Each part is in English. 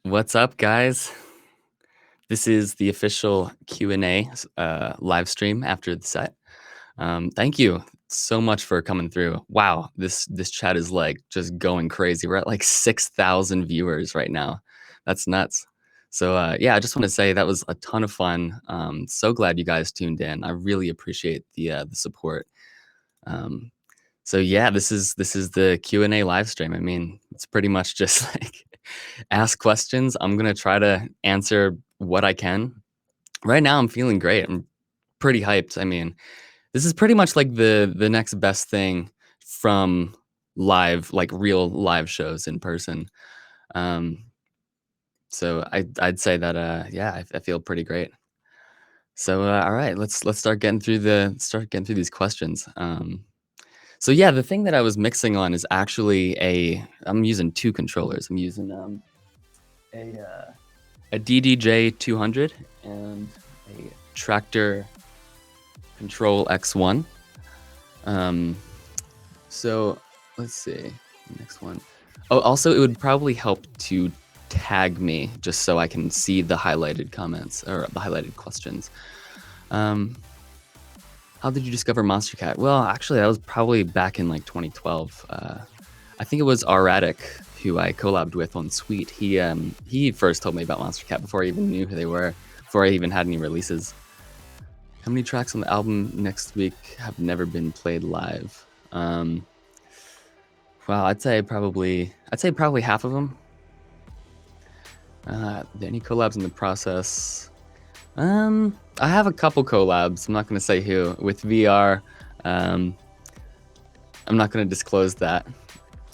What's up, guys? This is the official Q&A live stream after the set. Thank you so much for coming through. Wow, this chat is like just going crazy. We're at like 6,000 viewers right now. That's nuts. So yeah, I just want to say that was a ton of fun. So glad you guys tuned in. I really appreciate the support. Um, so yeah, this is the Q&A live stream. I mean, it's pretty much just like ask questions. I'm gonna try to answer what I can. Right now, I'm feeling great. I'm pretty hyped. I mean, this is pretty much like the next best thing from live, like real live shows in person. Um, so I'd say that yeah, I feel pretty great. So all right, let's start getting through these questions. So yeah, the thing that I was mixing on is actually I'm using two controllers. I'm using a DDJ 200 and a Tractor Control X1. So let's see, next one. Oh, also it would probably help to tag me just so I can see the highlighted comments or the highlighted questions. How did you discover Monster Cat? Well, actually, that was probably back in like 2012. I think it was Aratic who I collabed with on Sweet. He first told me about Monster Cat before I even knew who they were, before I even had any releases. How many tracks on the album next week have never been played live? Well, I'd say probably half of them. Any collabs in the process? I have a couple collabs. I'm not going to say who. With VR, I'm not going to disclose that.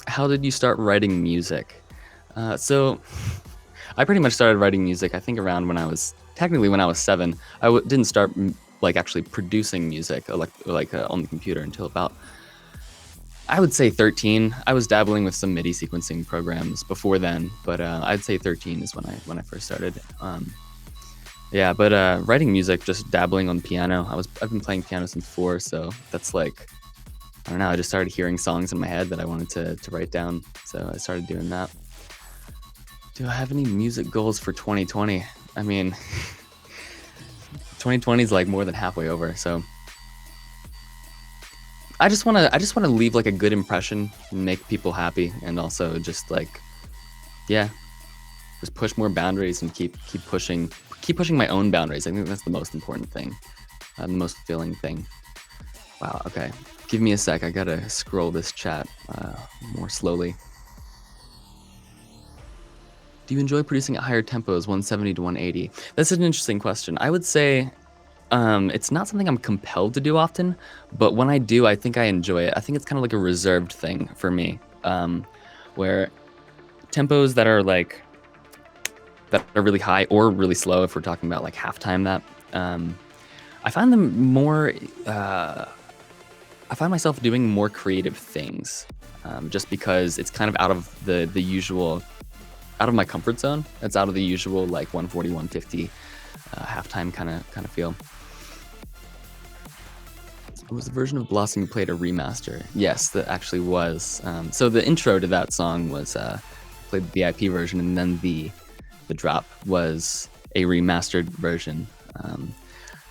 How did you start writing music? So I pretty much started writing music, I think, around when I was 7. I didn't start like actually producing music on the computer until about, I would say 13. I was dabbling with some MIDI sequencing programs before then, but I'd say 13 is when I first started. Yeah, but writing music, just dabbling on piano. I've been playing piano since 4, so that's like, I don't know, I just started hearing songs in my head that I wanted to write down, so I started doing that. Do I have any music goals for 2020? I mean, 2020 is like more than halfway over, so I just want to leave like a good impression and make people happy, and also just like, yeah, just push more boundaries and keep pushing my own boundaries. I think that's the most important thing, the most fulfilling thing. Wow, okay. Give me a sec. I gotta scroll this chat more slowly. Do you enjoy producing at higher tempos, 170 to 180? That's an interesting question. I would say it's not something I'm compelled to do often, but when I do, I think I enjoy it. I think it's kind of like a reserved thing for me, where tempos that are really high or really slow, if we're talking about like halftime, that I find them more. I find myself doing more creative things, just because it's kind of out of the usual, out of my comfort zone. It's out of the usual like 140, 150 halftime kind of feel. Was the version of Blossom you played a remaster? Yes, that actually was. So the intro to that song was played the VIP version, and then the drop was a remastered version.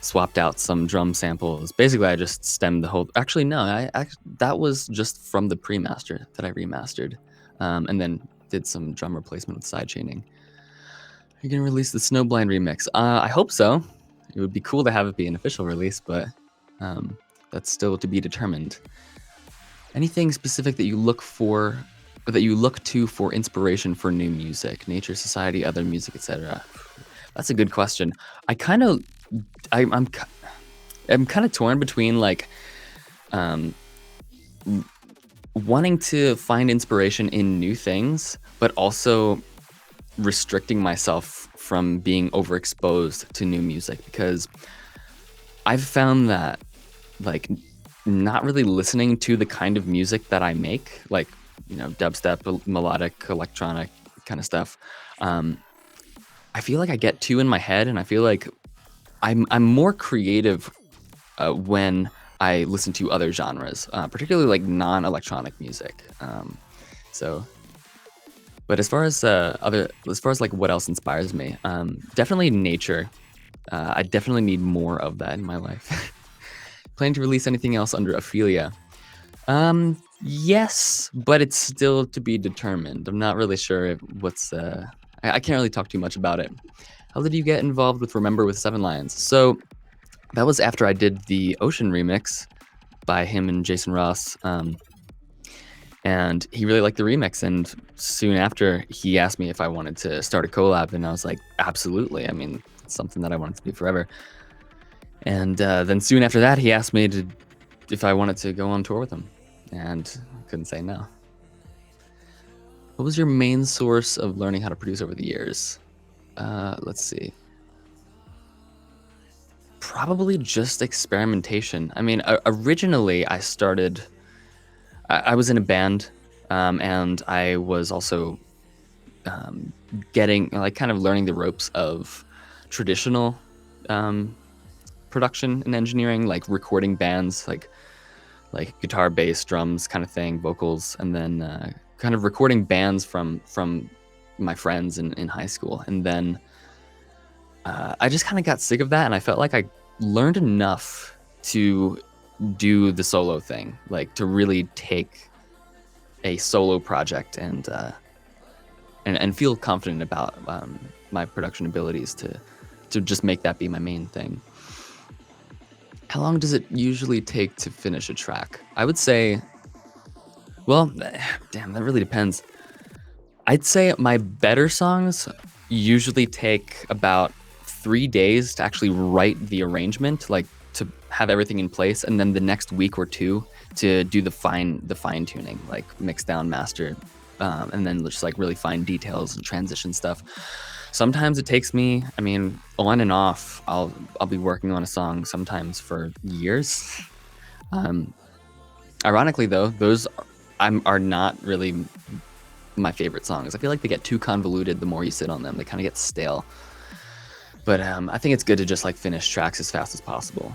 Swapped out some drum samples. Basically, I just stemmed the whole. Actually, no, that was just from the pre-master that I remastered, and then did some drum replacement with sidechaining. Are you gonna release the Snowblind remix? I hope so. It would be cool to have it be an official release, but that's still to be determined. Anything specific that you look to for inspiration for new music? Nature, society, other music, etc. That's a good question. I'm kind of torn between like wanting to find inspiration in new things, but also restricting myself from being overexposed to new music, because I've found that like not really listening to the kind of music that I make, like, you know, dubstep, melodic, electronic kind of stuff, I feel like I get too in my head, and I feel like I'm more creative when I listen to other genres, particularly like non-electronic music. So, but as far as like what else inspires me, definitely nature. I definitely need more of that in my life. Planning to release anything else under Ophelia? Yes, but it's still to be determined. I'm not really sure what's. I can't really talk too much about it. How did you get involved with Remember with Seven Lions? So that was after I did the Ocean remix by him and Jason Ross. And he really liked the remix. And soon after, he asked me if I wanted to start a collab. And I was like, absolutely. I mean, it's something that I wanted to do forever. And then soon after that, he asked me if I wanted to go on tour with him. And I couldn't say no. What was your main source of learning how to produce over the years? Let's see. Probably just experimentation. I mean, originally I started... I was in a band, and I was also getting, like, kind of learning the ropes of traditional production and engineering, like recording bands, like guitar, bass, drums kind of thing, vocals, and then kind of recording bands from my friends in high school. And then I just kind of got sick of that, and I felt like I learned enough to do the solo thing, like to really take a solo project and feel confident about my production abilities to just make that be my main thing. How long does it usually take to finish a track? I would say, well, damn, that really depends. I'd say my better songs usually take about 3 days to actually write the arrangement, like to have everything in place, and then the next week or two to do the fine tuning, like mix down, master, and then just like really fine details and transition stuff. Sometimes it takes me, I mean, on and off, I'll be working on a song sometimes for years. Ironically though, those are not really my favorite songs. I feel like they get too convoluted the more you sit on them. They kind of get stale. But I think it's good to just like finish tracks as fast as possible.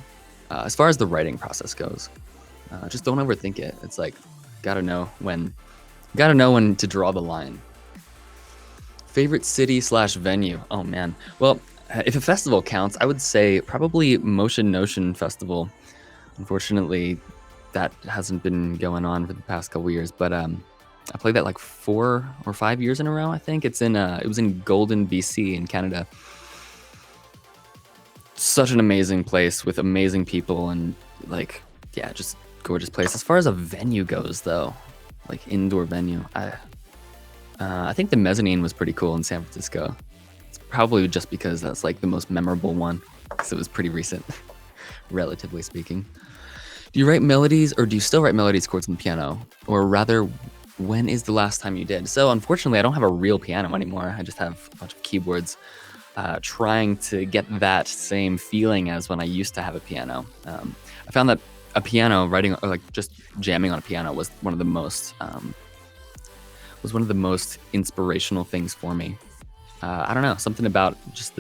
As far as the writing process goes, just don't overthink it. It's like, gotta know when to draw the line. Favorite city/venue? Oh man. Well, if a festival counts, I would say probably Motion Notion Festival. Unfortunately, that hasn't been going on for the past couple years, but I played that like 4 or 5 years in a row, I think. It was in Golden, BC in Canada. Such an amazing place with amazing people and like, yeah, just gorgeous place. As far as a venue goes though, like indoor venue, I think the Mezzanine was pretty cool in San Francisco. It's probably just because that's like the most memorable one, because it was pretty recent, relatively speaking. Do you write melodies, or do you still write melodies, chords, and piano? Or rather, when is the last time you did? So unfortunately, I don't have a real piano anymore. I just have a bunch of keyboards. Trying to get that same feeling as when I used to have a piano. I found that a piano, writing or like just jamming on a piano, was one of the most inspirational things for me. I don't know, something about just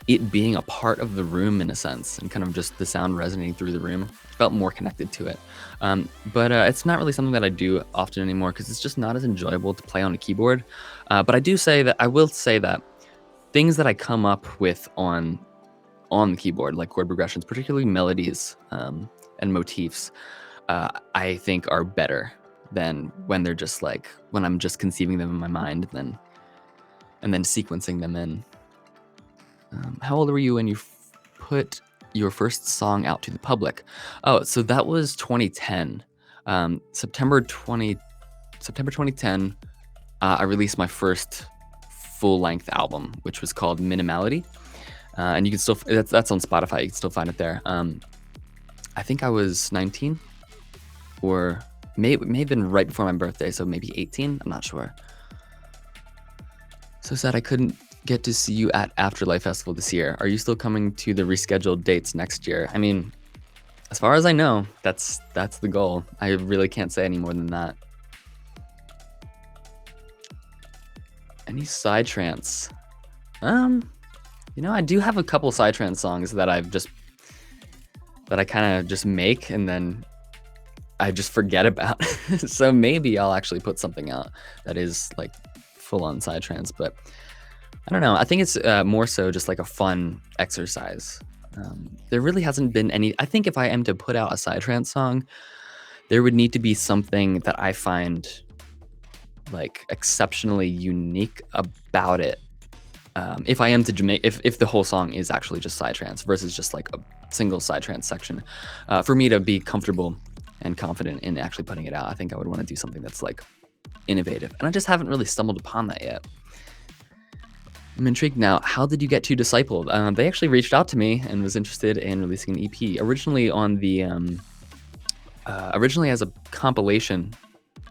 it being a part of the room in a sense, and kind of just the sound resonating through the room. I felt more connected to it. But it's not really something that I do often anymore because it's just not as enjoyable to play on a keyboard. But I will say that things that I come up with on the keyboard, like chord progressions, particularly melodies and motifs, I think are better than when they're just like, when I'm just conceiving them in my mind and then sequencing them in. How old were you when you put your first song out to the public? Oh, so that was 2010. September 2010, I released my first full-length album, which was called Minimality, and you can still that's on Spotify. You can still find it there. I think I was 19, or may have been right before my birthday, so maybe 18. I'm not sure. So sad I couldn't get to see you at Afterlife Festival this year. Are you still coming to the rescheduled dates next year? I mean, as far as I know, that's the goal. I really can't say any more than that. Any psytrance? I do have a couple psytrance songs that I kind of just make and then I just forget about. So maybe I'll actually put something out that is like full on psytrance, but I don't know. I think it's more so just like a fun exercise. There really hasn't been any. I think if I am to put out a psytrance song, there would need to be something that I find like exceptionally unique about it. If I am to make, if the whole song is actually just psytrance versus just like a single psytrance section, for me to be comfortable and confident in actually putting it out, I think I would want to do something that's like innovative, and I just haven't really stumbled upon that yet. I'm intrigued now. How did you get to Disciple? They actually reached out to me and was interested in releasing an EP. Originally on the originally as a compilation,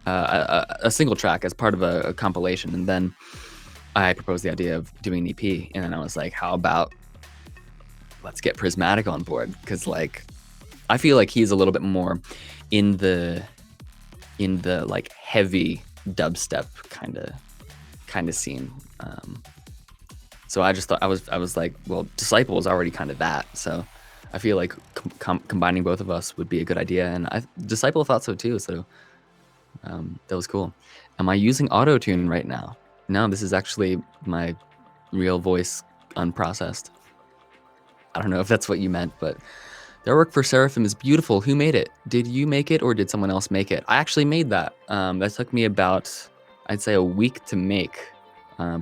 a single track as part of a compilation, and then I proposed the idea of doing an EP, and then I was like, how about let's get Prismatic on board? Because like I feel like he's a little bit more in the like heavy dubstep kind of scene. So I just thought I was like, well, Disciple is already kind of that, so I feel like combining both of us would be a good idea, and Disciple thought so too. So that was cool. Am I using auto-tune right now? No, this is actually my real voice unprocessed. I don't know if that's what you meant, but their work for Seraphim is beautiful. Who made it? Did you make it or did someone else make it? I actually made that. That took me about, I'd say, a week to make.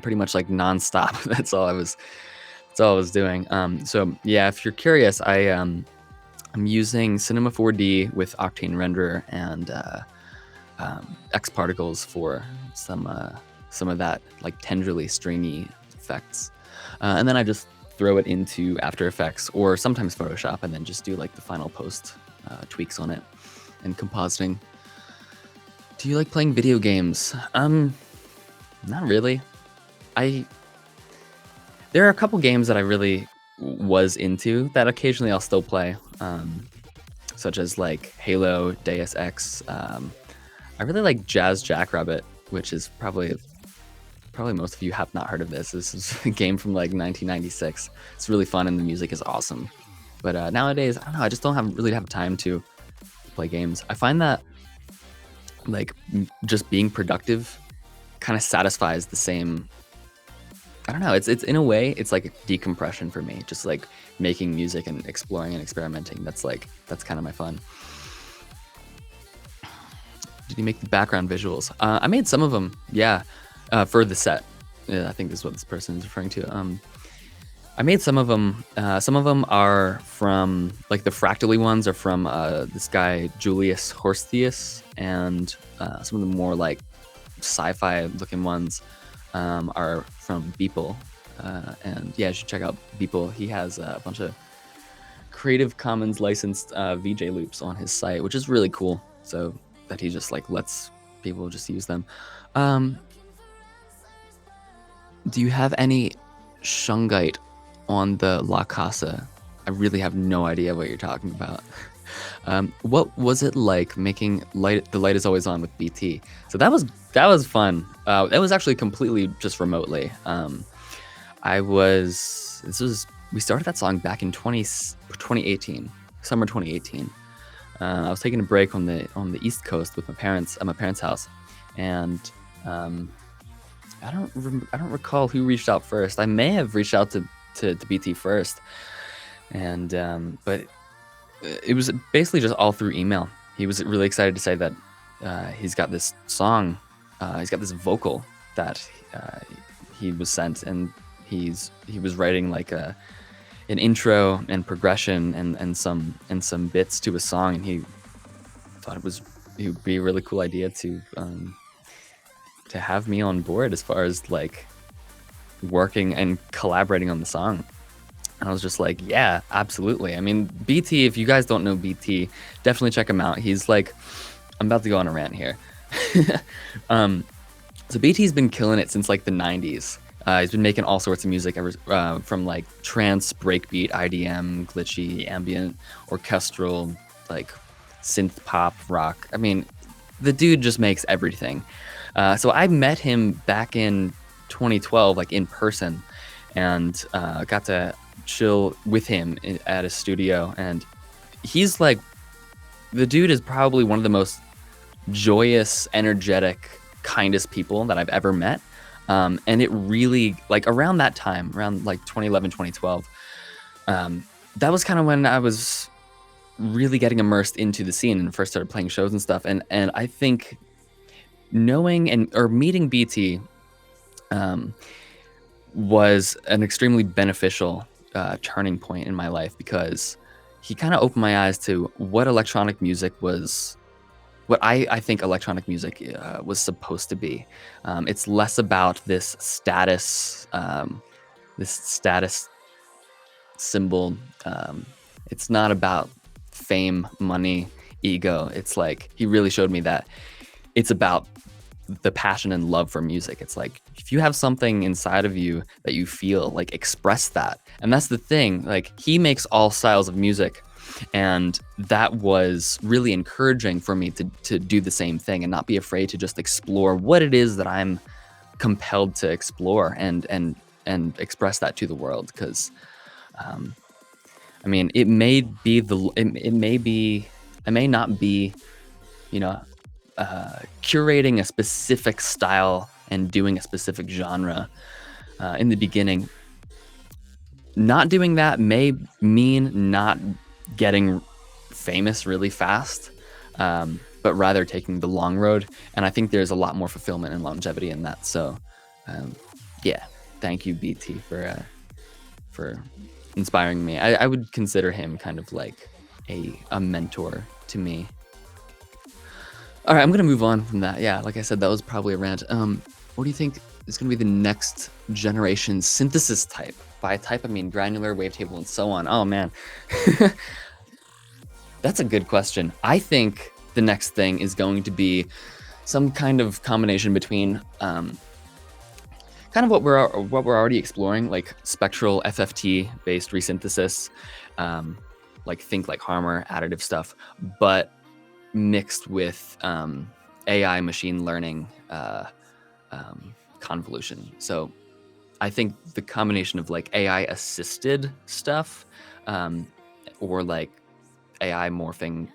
Pretty much like nonstop. That's all I was doing. So yeah, if you're curious, I'm using Cinema 4D with Octane Renderer and X Particles for some of that like tenderly stringy effects, and then I just throw it into After Effects or sometimes Photoshop, and then just do like the final post tweaks on it and compositing. Do you like playing video games? Not really. There are a couple games that I really was into that occasionally I'll still play, such as like Halo, Deus Ex. I really like Jazz Jackrabbit, which is probably most of you have not heard of this. This is a game from like 1996. It's really fun and the music is awesome. But nowadays, I don't know, I just don't really have time to play games. I find that like just being productive kind of satisfies the same. I don't know. It's in a way, it's like a decompression for me. Just like making music and exploring and experimenting. That's kind of my fun. Did you make the background visuals? I made some of them, yeah, for the set. Yeah, I think this is what this person is referring to. I made some of them. Some of them are from, like the fractally ones are from this guy, Julius Horstius, and some of the more like sci-fi looking ones are from Beeple. And yeah, you should check out Beeple. He has a bunch of Creative Commons licensed VJ loops on his site, which is really cool. So that he just like lets people just use them. Do you have any shungite on the La Casa? I really have no idea what you're talking about. What was it like making The Light Is Always On with BT? So that was fun. That was actually completely just remotely. We started that song back in 2018, summer 2018. I was taking a break on the East Coast with my parents at my parents' house, and I don't recall who reached out first. I may have reached out to BT first, and but it was basically just all through email. He was really excited to say that he's got this song, he's got this vocal that he was sent, and he was writing like an intro and progression and some bits to a song, and he thought it would be a really cool idea to have me on board as far as like working and collaborating on the song. And I was just like, yeah, absolutely. I mean, BT, if you guys don't know BT, definitely check him out. He's like, I'm about to go on a rant here. So BT's been killing it since like the 90s. He's been making all sorts of music from like trance, breakbeat, IDM, glitchy, ambient, orchestral, like synth pop, rock. I mean, the dude just makes everything. So I met him back in 2012, like in person, and got to chill with him at a studio. And he's like the dude is probably one of the most joyous, energetic, kindest people that I've ever met. And it really, like, around that time, around like 2011, 2012, that was kind of when I was really getting immersed into the scene and first started playing shows and stuff. And I think knowing and or meeting BT um, was an extremely beneficial turning point in my life because he kind of opened my eyes to what electronic music was, what I think electronic music was supposed to be. It's less about this status symbol. It's not about fame, money, ego. It's like he really showed me that it's about the passion and love for music. It's like if you have something inside of you that you feel, like express that. And that's the thing. Like he makes all styles of music, and that was really encouraging for me to do the same thing and not be afraid to just explore what it is that I'm compelled to explore and express that to the world. Because I mean, it may be it may be, I may not be, you know, curating a specific style and doing a specific genre in the beginning. Not doing that may mean not getting famous really fast, but rather taking the long road. And I think there's a lot more fulfillment and longevity in that. So, yeah, thank you, BT, for inspiring me. I would consider him kind of like a mentor to me. All right, I'm gonna move on from that. Yeah, like I said, that was probably a rant. What do you think is gonna be the next generation synthesis type? By type, I mean granular, wavetable, and so on. Oh man, that's a good question. I think the next thing is going to be some kind of combination between kind of what we're already exploring, like spectral FFT based resynthesis, like think like Harmor additive stuff, but mixed with AI machine learning convolution. So I think the combination of like AI assisted stuff or like AI morphing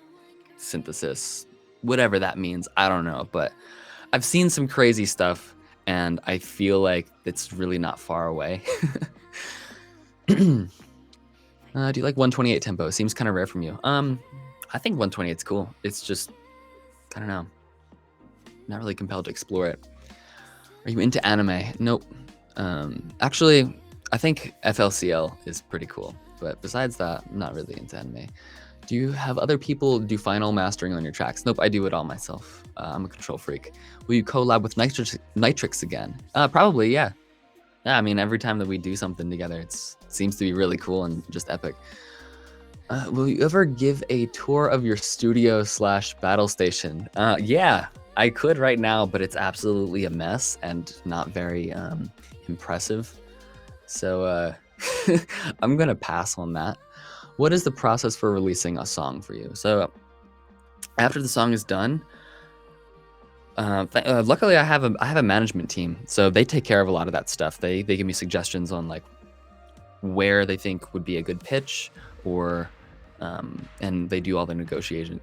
synthesis, whatever that means, I don't know. But I've seen some crazy stuff and I feel like it's really not far away. Do you like 128 tempo? Seems kind of rare from you. I think 128 is cool. It's just, I don't know, not really compelled to explore it. Are you into anime? Nope. Actually, I think FLCL is pretty cool, but besides that, I'm not really into anime. Do you have other people do final mastering on your tracks? Nope, I do it all myself. I'm a control freak. Will you collab with Nitrix again? Probably, yeah. Yeah, I mean, every time that we do something together, it seems to be really cool and just epic. Will you ever give a tour of your studio / battle station? Yeah, I could right now, but it's absolutely a mess and not very impressive. So I'm gonna pass on that. What is the process for releasing a song for you? So after the song is done, luckily I have a management team, so they take care of a lot of that stuff. They give me suggestions on like where they think would be a good pitch, or and they do all the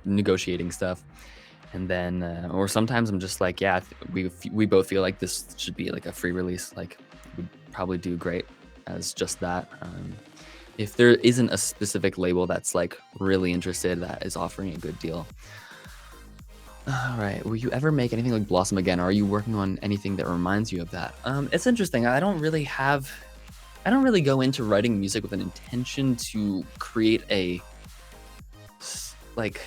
negotiating stuff. And then or sometimes I'm just like, yeah, we both feel like this should be like a free release, like would probably do great as just that. If there isn't a specific label that's like really interested, that is offering a good deal. All right, will you ever make anything like Blossom again? Or are you working on anything that reminds you of that? It's interesting. I don't really go into writing music with an intention to create a like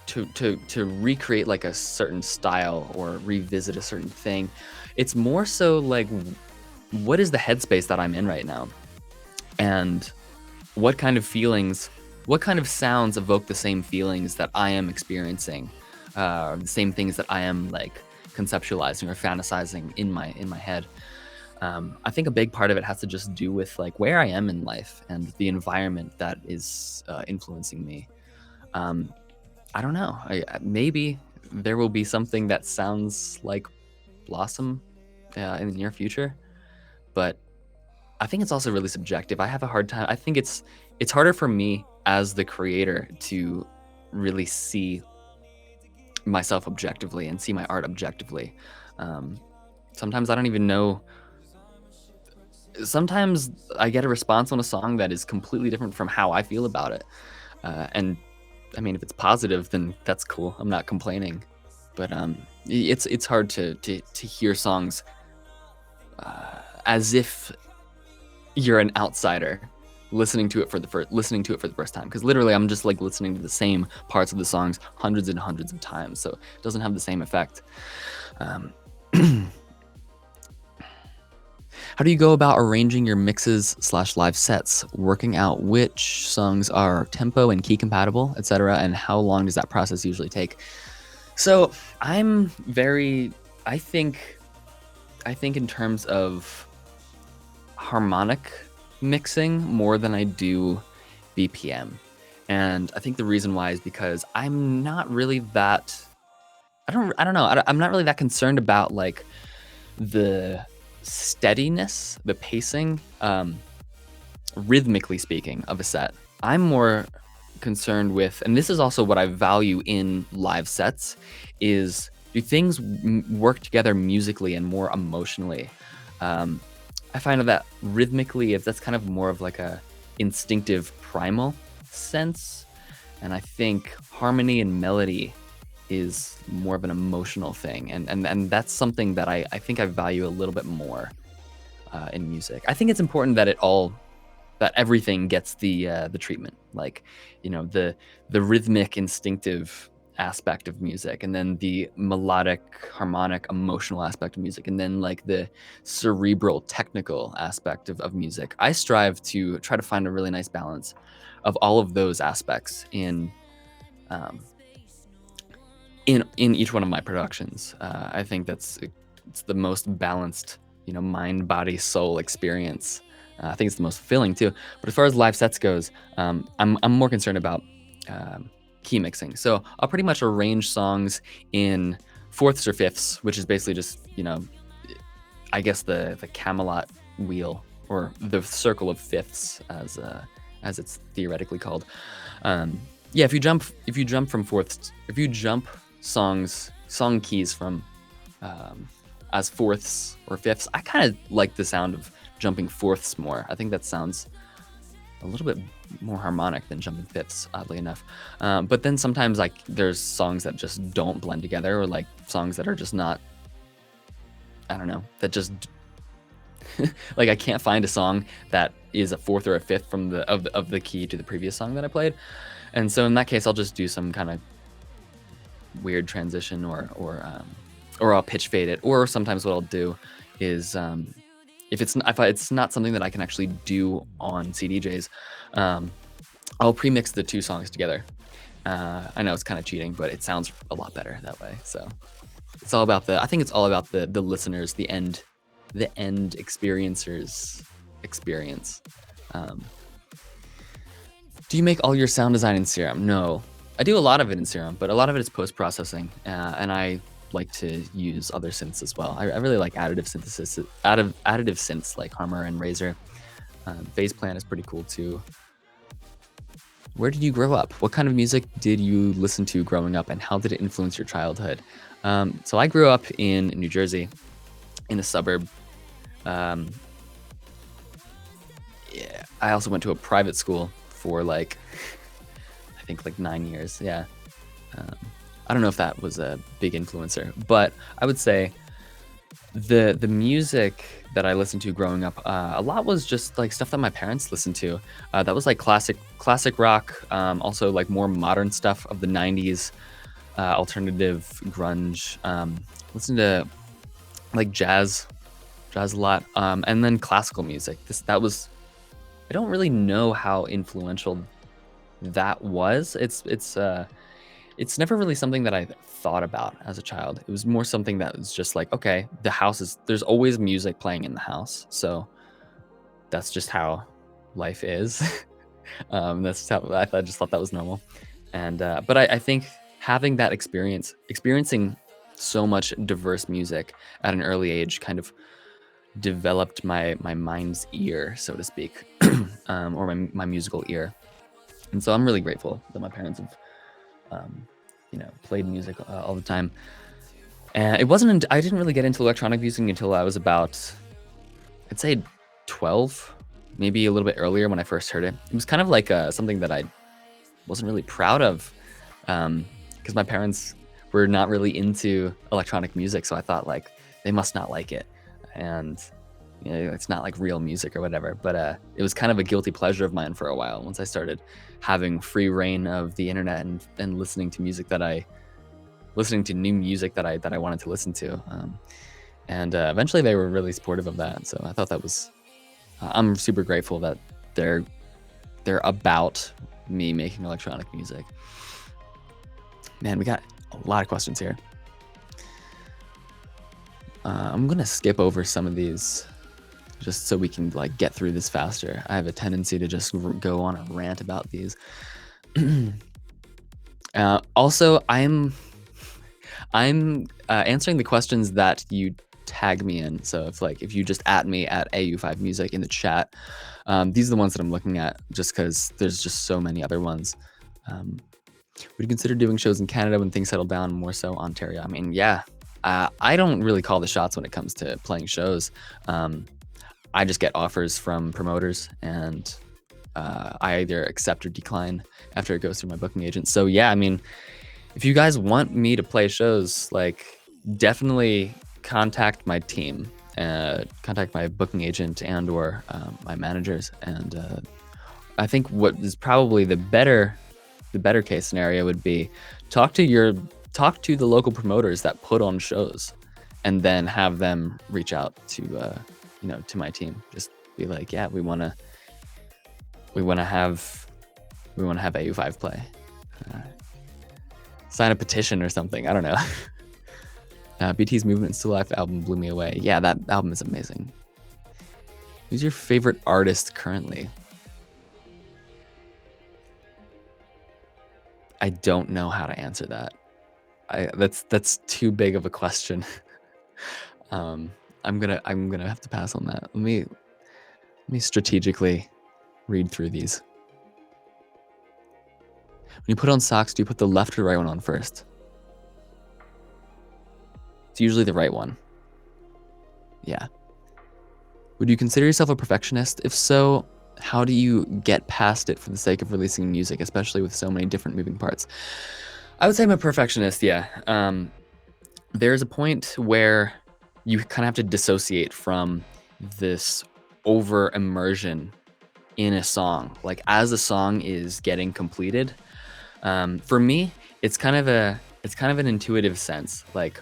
to recreate like a certain style or revisit a certain thing. It's more so like, what is the headspace that I'm in right now, and what kind of feelings, what kind of sounds evoke the same feelings that I am experiencing, the same things that I am like conceptualizing or fantasizing in my head. I think a big part of it has to just do with like where I am in life and the environment that is influencing me. I don't know. Maybe there will be something that sounds like Blossom in the near future, but I think it's also really subjective. I have a hard time. I think it's harder for me as the creator to really see myself objectively and see my art objectively. Sometimes I don't even know. Sometimes I get a response on a song that is completely different from how I feel about it. And I mean, if it's positive, then that's cool. I'm not complaining. But it's hard to hear songs as if you're an outsider listening to it for the first time, because literally I'm just like listening to the same parts of the songs hundreds and hundreds of times, so it doesn't have the same effect. Um, how do you go about arranging your mixes / live sets, working out which songs are tempo and key compatible, etc., and how long does that process usually take? So I'm very, I think in terms of harmonic mixing more than I do BPM. And I think the reason why is because I'm not really that, I don't know. I'm not really that concerned about like the steadiness, the pacing, rhythmically speaking, of a set. I'm more concerned with, and this is also what I value in live sets, is do things work together musically and more emotionally? I find that rhythmically, if that's kind of more of like a instinctive primal sense, and I think harmony and melody is more of an emotional thing, and that's something that I think I value a little bit more in music. I think it's important that that everything gets the treatment, like, you know, the rhythmic, instinctive aspect of music, and then the melodic, harmonic, emotional aspect of music, and then like the cerebral, technical aspect of music. I strive to try to find a really nice balance of all of those aspects um, in each one of my productions. I think it's the most balanced, you know, mind, body, soul experience. I think it's the most fulfilling too. But as far as live sets goes, I'm more concerned about key mixing. So I'll pretty much arrange songs in fourths or fifths, which is basically just, you know, I guess the Camelot wheel, or the circle of fifths, as it's theoretically called. Yeah, if you jump from fourths, if you jump song keys from as fourths or fifths, I kind of like the sound of jumping fourths more. I think that sounds a little bit more harmonic than jumping fifths, oddly enough. But then sometimes like there's songs that just don't blend together, or like songs that are just not, I don't know, that just like I can't find a song that is a fourth or a fifth from the key to the previous song that I played. And so in that case, I'll just do some kind of weird transition, or I'll pitch fade it. Or sometimes what I'll do is if it's not something that I can actually do on CDJs, I'll pre-mix the two songs together. I know it's kind of cheating, but it sounds a lot better that way. So it's all about I think it's all about the listeners, the end experiencer's experience. Do you make all your sound design in Serum? No, I do a lot of it in Serum, but a lot of it is post-processing, and I like to use other synths as well. I really like additive synthesis, additive synths like Harmor and Razor. Phase Plan is pretty cool too. Where did you grow up? What kind of music did you listen to growing up, and how did it influence your childhood? So I grew up in New Jersey, in a suburb. Yeah, I also went to a private school for like, I think like 9 years. Yeah. I don't know if that was a big influencer, but I would say the music that I listened to growing up, a lot was just like stuff that my parents listened to. That was like classic rock, also like more modern stuff of the 90s, alternative, grunge. Listen to like jazz a lot, and then classical music. I don't really know how influential that was. It's never really something that I thought about as a child. It was more something that was just like, okay, there's always music playing in the house, so that's just how life is. That's how I just thought that was normal. And but I think having that experiencing so much diverse music at an early age kind of developed my mind's ear, so to speak, or my musical ear. And so I'm really grateful that my parents have played music all the time. And I didn't really get into electronic music until I was about, I'd say 12, maybe a little bit earlier when I first heard it. It was kind of like something that I wasn't really proud of, because my parents were not really into electronic music. So I thought like they must not like it. And it's not like real music or whatever. But it was kind of a guilty pleasure of mine for a while once I started having free reign of the internet and listening to new music that I wanted to listen to. And eventually they were really supportive of that. So I thought that was, I'm super grateful that they're about me making electronic music. Man, we got a lot of questions here. I'm gonna skip over some of these just so we can like get through this faster. I have a tendency to just go on a rant about these. Also, I'm answering the questions that you tag me in. So if you just at me at AU5 Music in the chat, these are the ones that I'm looking at just because there's just so many other ones. Would you consider doing shows in Canada when things settle down, more so Ontario? I mean, yeah. I don't really call the shots when it comes to playing shows. I just get offers from promoters, and I either accept or decline after it goes through my booking agent. So yeah, I mean, if you guys want me to play shows, like definitely contact my team, contact my booking agent and or my managers. And I think what is probably the better case scenario would be talk to the local promoters that put on shows, and then have them reach out to my team. Just be like, yeah, we want to have AU5 play. Sign a petition or something. I don't know. BT's Movement Still Life album blew me away. Yeah, that album is amazing. Who's your favorite artist currently? I don't know how to answer that. That's too big of a question. I'm gonna have to pass on that. Let me strategically read through these. When you put on socks, do you put the left or right one on first? It's usually the right one. Yeah. Would you consider yourself a perfectionist? If so, how do you get past it for the sake of releasing music, especially with so many different moving parts? I would say I'm a perfectionist, yeah. There's a point where you kind of have to dissociate from this over immersion in a song. Like as a song is getting completed, for me, it's kind of an intuitive sense. Like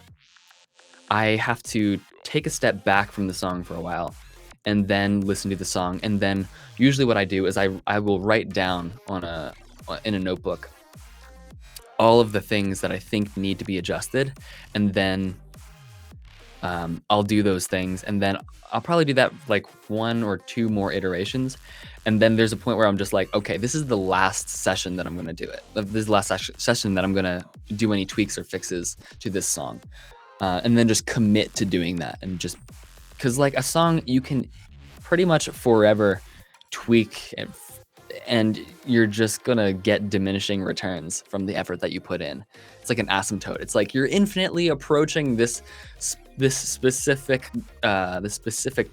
I have to take a step back from the song for a while and then listen to the song. And then usually what I do is I will write down in a notebook all of the things that I think need to be adjusted, and then I'll do those things, and then I'll probably do that like 1 or 2 more iterations, and then there's a point where I'm just like, okay, this is the last session that I'm gonna do it. This is the last session that I'm gonna do any tweaks or fixes to this song, and then just commit to doing that. And just because like a song, you can pretty much forever tweak and you're just gonna get diminishing returns from the effort that you put in. It's like an asymptote. It's like you're infinitely approaching this specific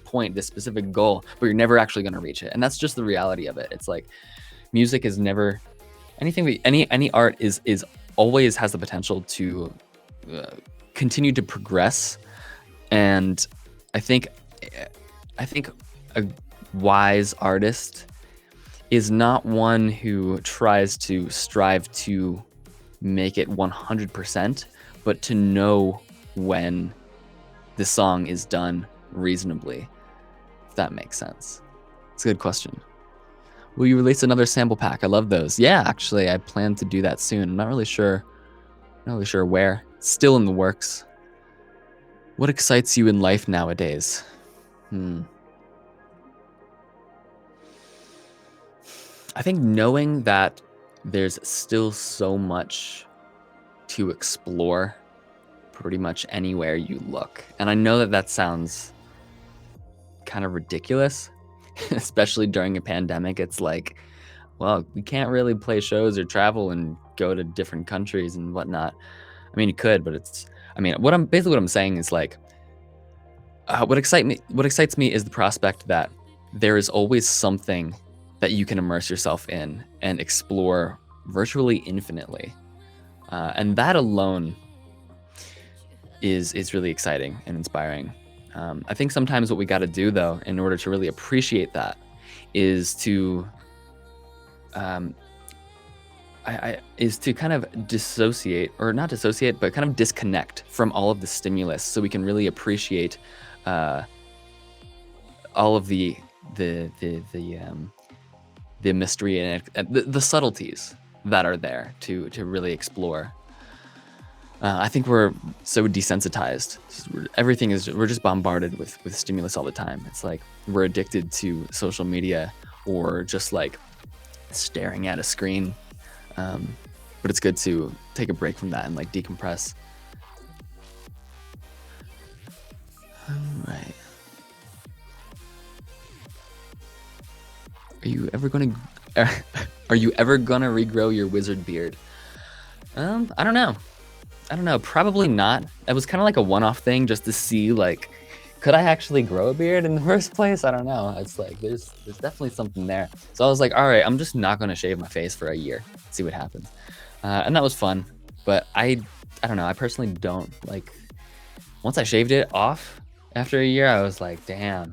point, this specific goal, but you're never actually gonna reach it. And that's just the reality of it. It's like music is never anything. Any art is always has the potential to continue to progress. And I think a wise artist is not one who tries to strive to make it 100%, but to know when the song is done reasonably, if that makes sense. It's a good question. Will you release another sample pack? I love those. Yeah, actually, I plan to do that soon. I'm not really sure where. Still in the works. What excites you in life nowadays? I think knowing that there's still so much to explore pretty much anywhere you look. And I know that sounds kind of ridiculous, especially during a pandemic. It's like, well, we can't really play shows or travel and go to different countries and whatnot. I mean, you could, but I mean, what I'm saying is like, what excites me is the prospect that there is always something that you can immerse yourself in and explore virtually infinitely, and that alone is really exciting and inspiring. I think sometimes what we got to do though, in order to really appreciate that, is to um, is to kind of dissociate, or not dissociate, but kind of disconnect from all of the stimulus, so we can really appreciate uh, all of the mystery and the subtleties that are there to really explore. I think we're so desensitized. We're just bombarded with stimulus all the time. It's like we're addicted to social media, or just like staring at a screen. But it's good to take a break from that and like decompress. All right. Are you ever gonna regrow your wizard beard? I don't know. Probably not. It was kind of like a one-off thing, just to see like, could I actually grow a beard in the first place? I don't know. It's like there's definitely something there. So I was like, all right, I'm just not gonna shave my face for a year, see what happens. And that was fun. But I don't know. I personally don't like. Once I shaved it off after a year, I was like, damn,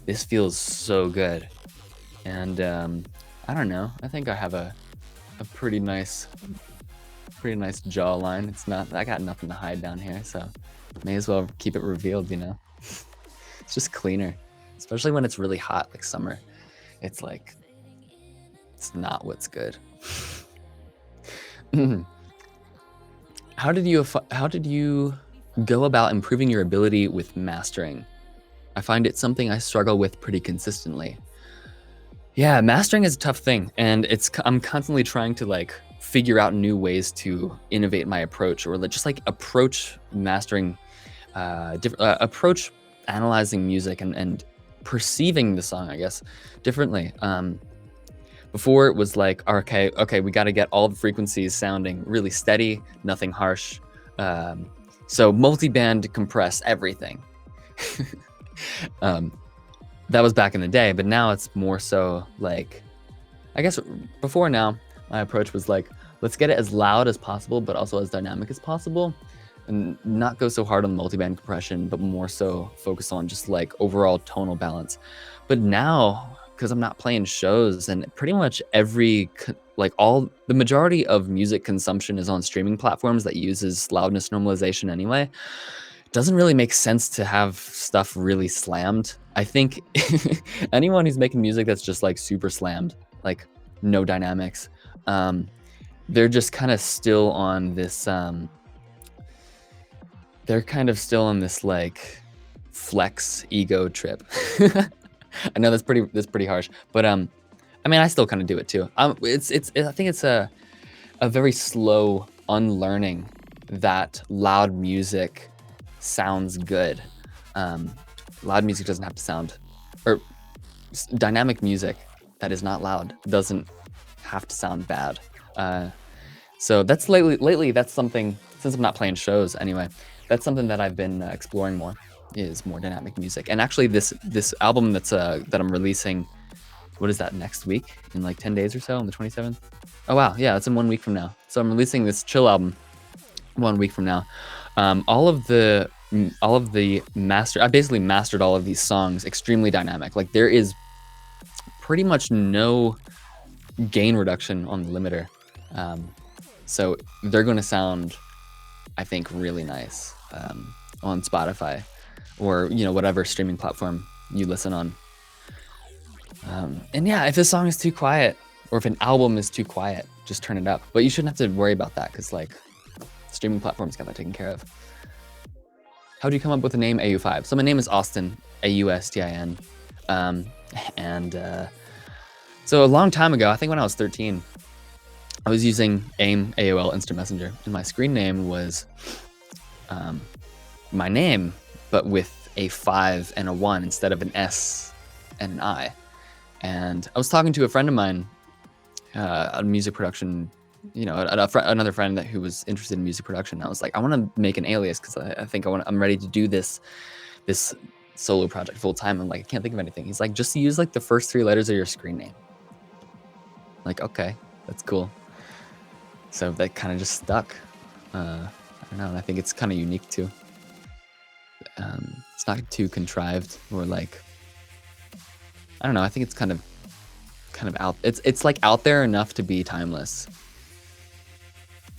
this feels so good. And I don't know. I think I have a pretty nice jawline. I got nothing to hide down here, so may as well keep it revealed, you know. It's just cleaner, especially when it's really hot, like summer. It's like, it's not what's good. How did you go about improving your ability with mastering? I find it something I struggle with pretty consistently. Yeah, mastering is a tough thing, and I'm constantly trying to like figure out new ways to innovate my approach, or just like approach mastering, approach analyzing music and perceiving the song, I guess, differently. Before it was like, okay, we got to get all the frequencies sounding really steady, nothing harsh. So multi-band compress everything. That was back in the day, but now it's more so like, I guess before now, my approach was like, let's get it as loud as possible, but also as dynamic as possible, and not go so hard on multi-band compression, but more so focus on just like overall tonal balance. But now, because I'm not playing shows, and pretty much the majority of music consumption is on streaming platforms that uses loudness normalization anyway, it doesn't really make sense to have stuff really slammed. I think anyone who's making music that's just like super slammed, like no dynamics, they're just kind of still on this like flex ego trip. I know that's pretty harsh, but I mean, I still kind of do it too. I think it's a very slow unlearning that loud music sounds good. Loud music doesn't have to sound, or dynamic music that is not loud doesn't have to sound bad. So that's lately that's something, since I'm not playing shows anyway, that's something that I've been exploring more, is more dynamic music. And actually this album that I'm releasing, what is that, next week, in like 10 days or so, on the 27th? Oh wow, yeah, it's in 1 week from now. So I'm releasing this chill album 1 week from now. I basically mastered all of these songs extremely dynamic. Like there is pretty much no gain reduction on the limiter. So they're going to sound, I think, really nice on Spotify, or whatever streaming platform you listen on. And yeah, if this song is too quiet, or if an album is too quiet, just turn it up. But you shouldn't have to worry about that, because like streaming platforms got that taken care of. How do you come up with the name AU5? So my name is Austin, AUSTIN. So a long time ago, I think when I was 13, I was using AIM, AOL Instant Messenger, and my screen name was my name, but with a 5 and a 1 instead of an S and an I. And I was talking to a friend of mine, a music production another friend who was interested in music production. I was like, I want to make an alias because I think I'm ready to do this solo project full time. I'm like, I can't think of anything. He's like, just use like the first 3 letters of your screen name. Like, okay, that's cool. So that kind of just stuck. I don't know. And I think it's kind of unique too. It's not too contrived or like, I don't know. I think it's kind of out. It's like out there enough to be timeless.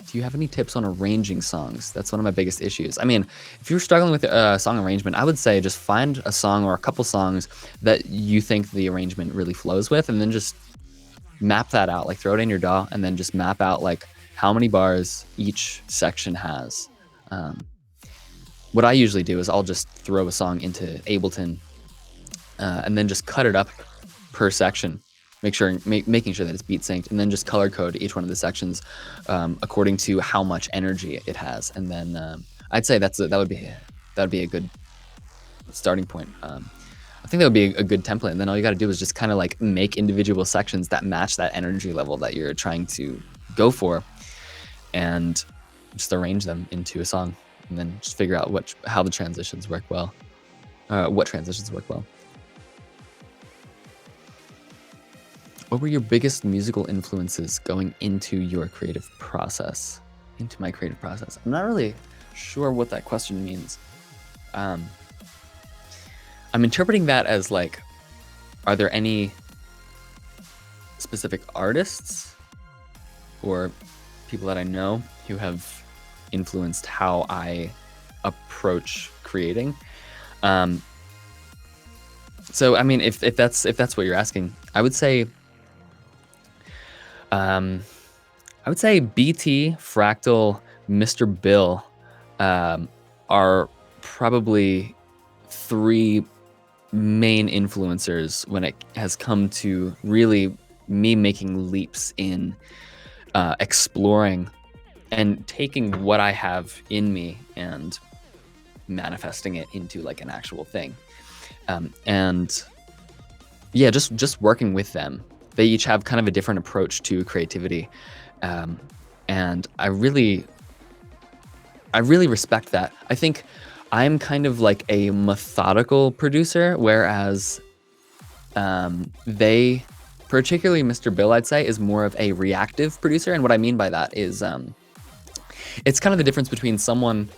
Do you have any tips on arranging songs? That's one of my biggest issues. I mean, if you're struggling with song arrangement, I would say just find a song or a couple songs that you think the arrangement really flows with, and then just map that out. Like throw it in your DAW, and then just map out like how many bars each section has. What I usually do is I'll just throw a song into Ableton, and then just cut it up per section. Making sure that it's beat synced, and then just color code each one of the sections according to how much energy it has. And then I'd say that would be a good starting point. I think that would be a good template. And then all you got to do is just kind of like make individual sections that match that energy level that you're trying to go for, and just arrange them into a song, and then just figure out how the transitions work well. What transitions work well. What were your biggest musical influences going into your creative process? Into my creative process. I'm not really sure what that question means. I'm interpreting that as like, are there any specific artists or people that I know who have influenced how I approach creating? So I mean, if that's what you're asking, I would say BT, Fractal, Mr. Bill are probably 3 main influencers when it has come to really me making leaps in exploring and taking what I have in me and manifesting it into like an actual thing. And yeah, just working with them. They each have kind of a different approach to creativity. And I really respect that. I think I'm kind of like a methodical producer, whereas they, particularly Mr. Bill, I'd say, is more of a reactive producer. And what I mean by that is it's kind of the difference between someone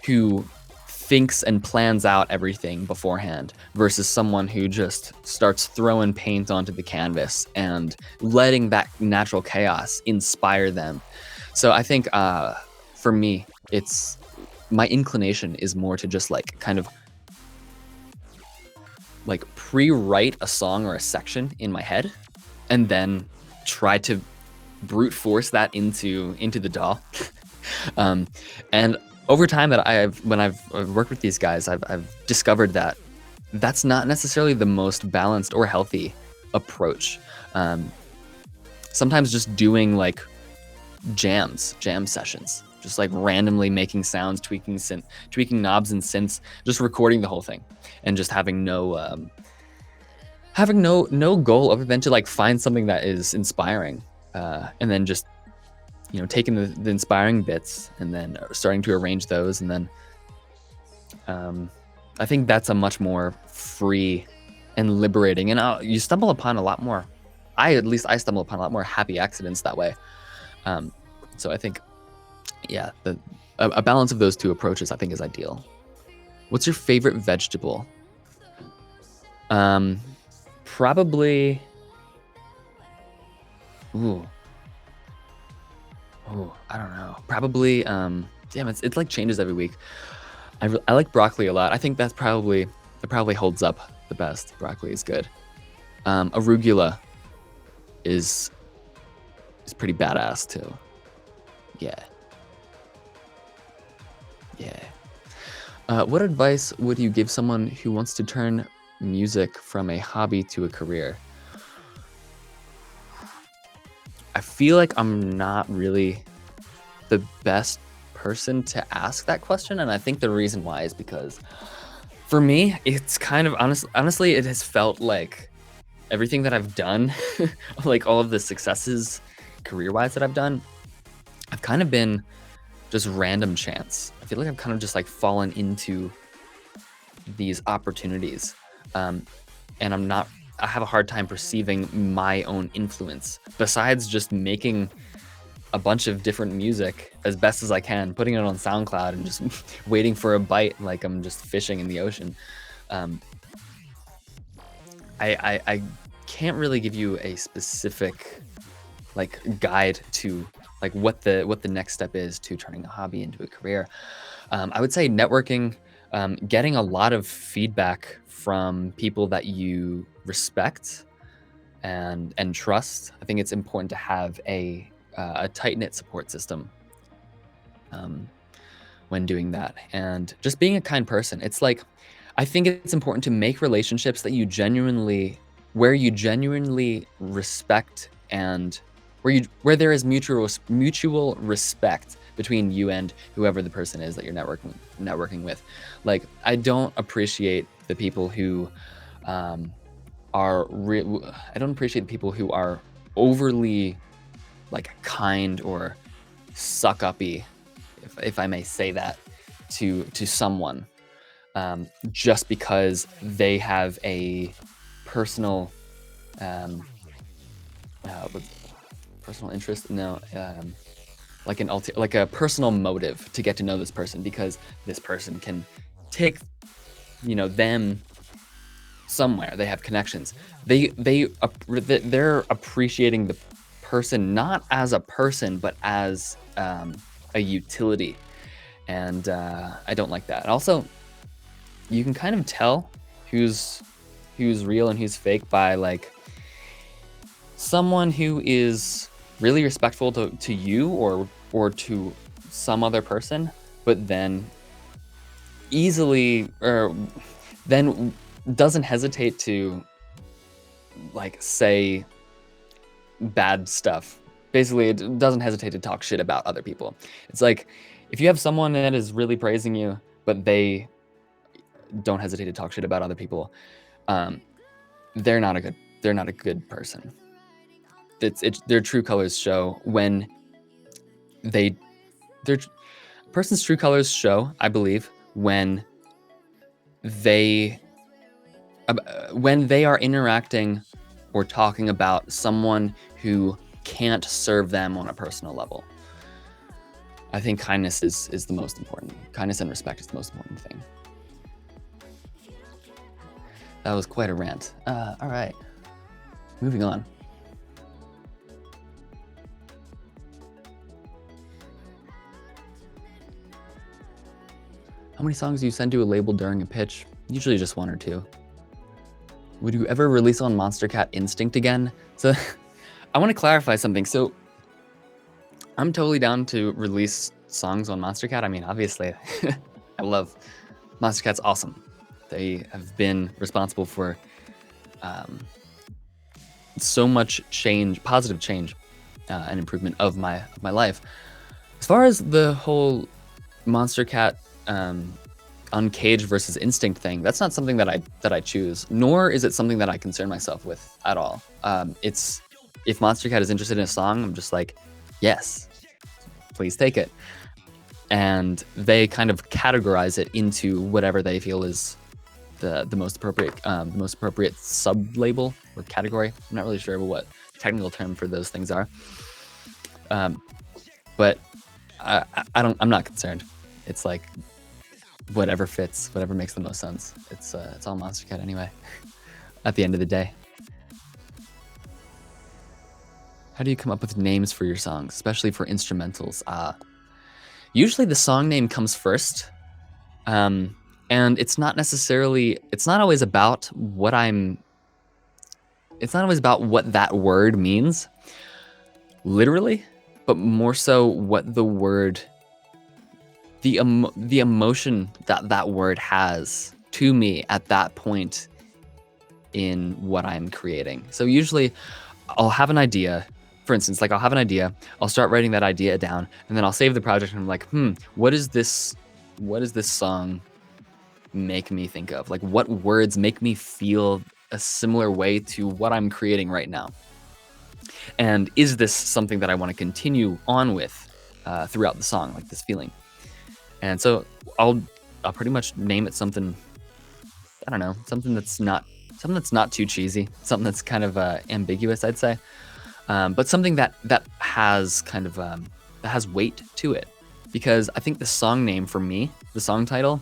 who thinks and plans out everything beforehand versus someone who just starts throwing paint onto the canvas and letting that natural chaos inspire them. So I think for me, it's my inclination is more to just like kind of like pre-write a song or a section in my head and then try to brute force that into the DAW. And over time when I've worked with these guys, I've discovered that that's not necessarily the most balanced or healthy approach. Sometimes just doing like jam sessions, just like randomly making sounds, tweaking knobs and synths, just recording the whole thing, and just having no goal other than to like find something that is inspiring, and then just taking the inspiring bits and then starting to arrange those. And then I think that's a much more free and liberating, and you stumble upon a lot more. I stumble upon a lot more happy accidents that way. So I think, yeah, a balance of those 2 approaches I think is ideal. What's your favorite vegetable? Probably. I don't know. Probably. Damn, it like changes every week. I like broccoli a lot. I think it probably holds up the best. Broccoli is good. Arugula is pretty badass too. Yeah. What advice would you give someone who wants to turn music from a hobby to a career? I feel like I'm not really the best person to ask that question, and I think the reason why is because for me, it's kind of honestly, it has felt like everything that I've done, like all of the successes career-wise that I've done, I've kind of been just random chance. I feel like I've kind of just like fallen into these opportunities. Um, and I have a hard time perceiving my own influence besides just making a bunch of different music as best as I can, putting it on SoundCloud and just waiting for a bite like I'm just fishing in the ocean. Um, I can't really give you a specific like guide to like what the next step is to turning a hobby into a career. I would say networking, getting a lot of feedback from people that you respect and trust. I think it's important to have a tight knit support system um, when doing that, and just being a kind person. It's like I think it's important to make relationships that where you genuinely respect and where there is mutual respect between you and whoever the person is that you're networking with. Like I don't appreciate the people who I don't appreciate the people who are overly like kind or suck uppy, if I may say that, to someone, just because they have a personal what's personal interest. No, like like a personal motive to get to know this person because this person can take them somewhere. They have connections. They're appreciating the person not as a person but as a utility, and I don't like that. And also, you can kind of tell who's real and who's fake by like someone who is really respectful to you or to some other person, but then easily or then doesn't hesitate to like say bad stuff. Basically, it doesn't hesitate to talk shit about other people. It's like if you have someone that is really praising you, but they don't hesitate to talk shit about other people, they're not a good person. Their true colors show when their person's true colors show, I believe, when they are interacting or talking about someone who can't serve them on a personal level. I think kindness is the most important. Kindness and respect is the most important thing. That was quite a rant. All right, moving on. How many songs do you send to a label during a pitch? Usually just one or two. Would you ever release on Monstercat Instinct again? So I want to clarify something. So I'm totally down to release songs on Monstercat. I mean, obviously, I love Monstercat's awesome. They have been responsible for so much change, positive change, and improvement of my life. As far as the whole Monstercat Uncaged versus Instinct thing, that's not something that I choose, nor is it something that I concern myself with at all. It's if Monstercat is interested in a song, I'm just like, yes, please take it, and they kind of categorize it into whatever they feel is the most appropriate sub label or category. I'm not really sure what technical term for those things are, but I'm not concerned. It's like whatever fits, whatever makes the most sense. It's all Monstercat anyway. At the end of the day, how do you come up with names for your songs, especially for instrumentals? Usually the song name comes first, and it's not always about what that word means, literally, but more so what the word, the emotion that word has to me at that point in what I'm creating. So usually I'll have an idea. For instance, like I'll have an idea, I'll start writing that idea down, and then I'll save the project and I'm like, what does this song make me think of? Like what words make me feel a similar way to what I'm creating right now? And is this something that I want to continue on with throughout the song, like this feeling. And so I'll pretty much name it something, I don't know, something that's not too cheesy, something that's kind of ambiguous, I'd say, but something that has kind of that has weight to it, because I think the song name for me, the song title,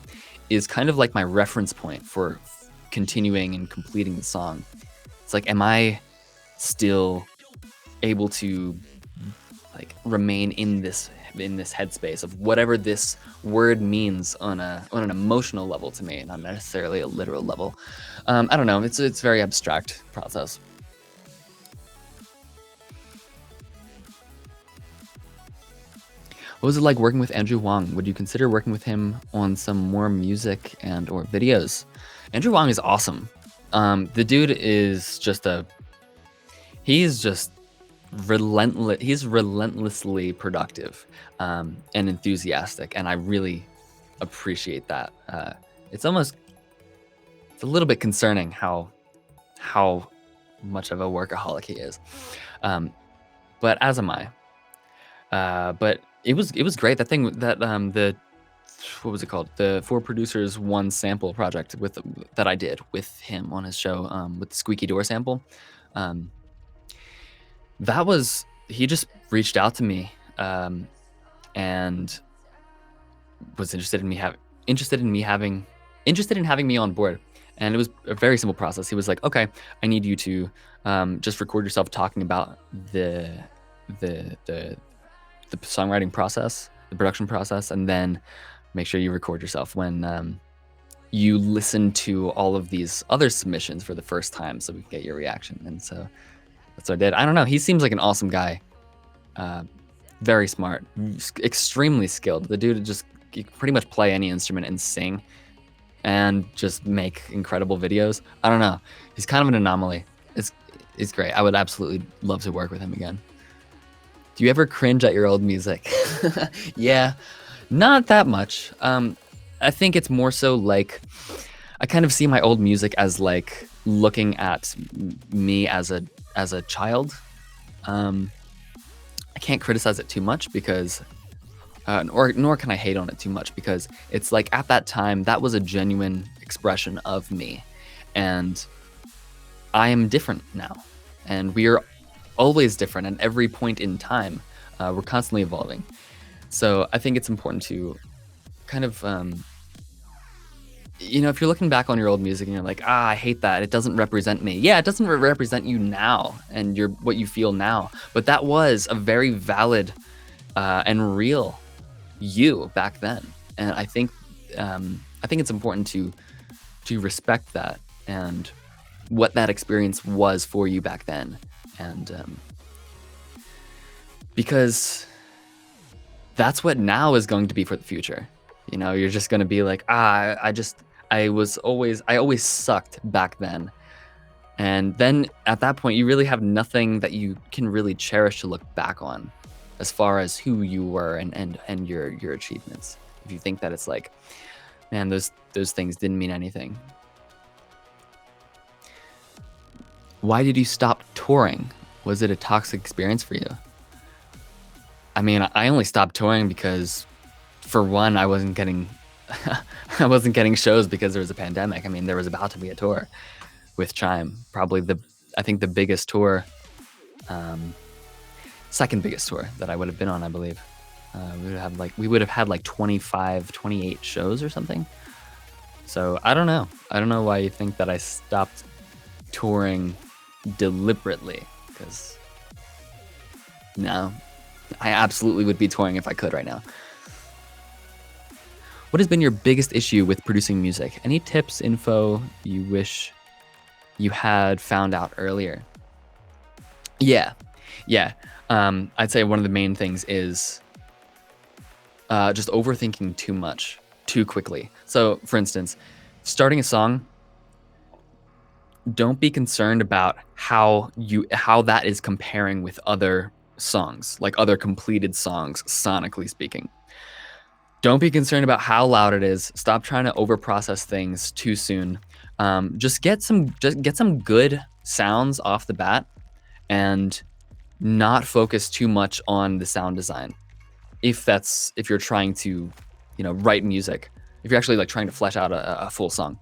is kind of like my reference point for continuing and completing the song. It's like, am I still able to like remain in this headspace of whatever this word means on an emotional level to me, not necessarily a literal level. I don't know. It's a very abstract process. What was it like working with Andrew Wong? Would you consider working with him on some more music and or videos? Andrew Wong is awesome. The dude is just he's just relentless. He's relentlessly productive and enthusiastic, and I really appreciate that. It's a little bit concerning how much of a workaholic he is, but as am I. But it was great. That thing that what was it called? The Four Producers One sample project that I did with him on his show, with the squeaky door sample. That was, he just reached out to me and was interested in having me on board. And it was a very simple process. He was like, okay, I need you to just record yourself talking about the songwriting process, the production process, and then make sure you record yourself when you listen to all of these other submissions for the first time, so we can get your reaction. And so that's what I did. I don't know. He seems like an awesome guy. Very smart, extremely skilled. The dude just, he can pretty much play any instrument and sing and just make incredible videos. I don't know. He's kind of an anomaly. It's great. I would absolutely love to work with him again. Do you ever cringe at your old music? Yeah, not that much. I think it's more so like, I kind of see my old music as like looking at me as a child. I can't criticize it too much because, nor can I hate on it too much, because it's like at that time, that was a genuine expression of me. And I am different now. And we are always different at every point in time. We're constantly evolving. So I think it's important to kind of, if you're looking back on your old music and you're like, I hate that, it doesn't represent me. Yeah, it doesn't represent you now and what you feel now. But that was a very valid and real you back then. And I think it's important to respect that and what that experience was for you back then. And because that's what now is going to be for the future. You're just going to be like, I always sucked back then. And then at that point, you really have nothing that you can really cherish to look back on as far as who you were and your achievements. If you think that it's like, man, those things didn't mean anything. Why did you stop touring? Was it a toxic experience for you? I mean, I only stopped touring because, for one, I wasn't getting shows because there was a pandemic. I mean, there was about to be a tour with Chime, probably I think the biggest tour, second biggest tour that I would have been on, I believe. We would have had like 25, 28 shows or something. So I don't know. I don't know why you think that I stopped touring deliberately, because no, I absolutely would be touring if I could right now. What has been your biggest issue with producing music? Any tips, info you wish you had found out earlier? Yeah. I'd say one of the main things is just overthinking too much, too quickly. So, for instance, starting a song, don't be concerned about how that is comparing with other songs, like other completed songs, sonically speaking. Don't be concerned about how loud it is. Stop trying to overprocess things too soon. Just get some good sounds off the bat, and not focus too much on the sound design. if you're trying to, write music, if you're actually like trying to flesh out a full song,